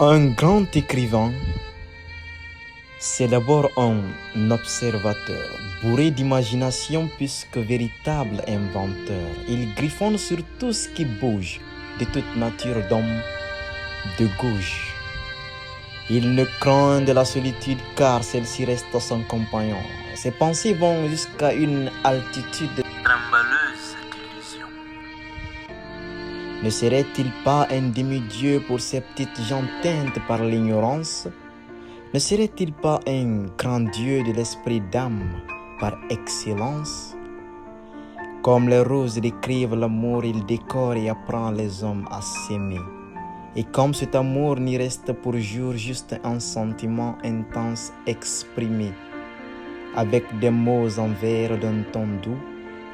Un grand écrivain, c'est d'abord un observateur, bourré d'imagination puisque véritable inventeur. Il griffonne sur tout ce qui bouge, de toute nature d'homme, de gauche. Il ne craint de la solitude car celle-ci reste son compagnon. Ses pensées vont jusqu'à une altitude trembleuse d'illusion. Ne serait-il pas un demi-dieu pour ces petites gens teintes par l'ignorance? Ne serait-il pas un grand dieu de l'esprit d'âme par excellence? Comme les roses décrivent l'amour, il décore et apprend les hommes à s'aimer. Et comme cet amour n'y reste pour jour juste un sentiment intense exprimé, avec des mots en vers d'un ton doux,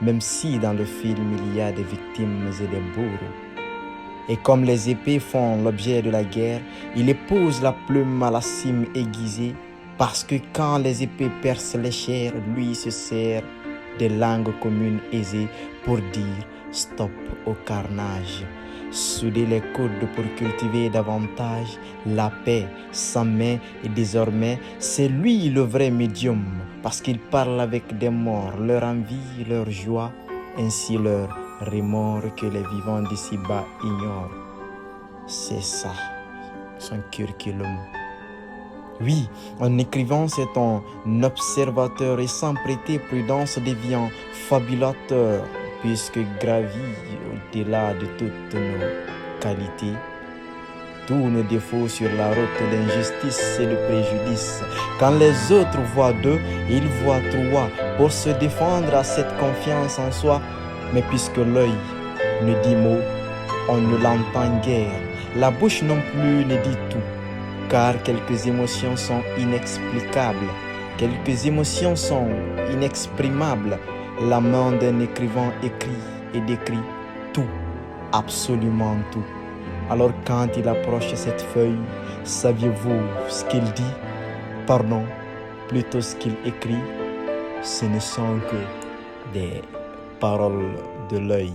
même si dans le film il y a des victimes et des bourreaux. Et comme les épées font l'objet de la guerre, il épouse la plume à la cime aiguisée, parce que quand les épées percent les chairs, lui se sert des langues communes aisées pour dire stop au carnage. Souder les coudes pour cultiver davantage la paix sans main et désormais c'est lui le vrai médium, parce qu'il parle avec des morts, leur envie, leur joie, ainsi leur remords que les vivants d'ici-bas ignorent. C'est ça, son curriculum. Oui, un écrivain c'est un observateur et sans prêter prudence devient fabulateur, puisque gravit au-delà de toutes nos qualités, tous nos défauts sur la route de l'injustice et le préjudice. Quand les autres voient deux, ils voient trois pour se défendre à cette confiance en soi. Mais puisque l'œil ne dit mot, on ne l'entend guère. La bouche non plus ne dit tout, car quelques émotions sont inexplicables, quelques émotions sont inexprimables. La main d'un écrivain écrit et décrit tout, absolument tout. Alors quand il approche cette feuille, saviez-vous ce qu'il dit? Pardon, plutôt ce qu'il écrit, ce ne sont que des paroles de l'œil.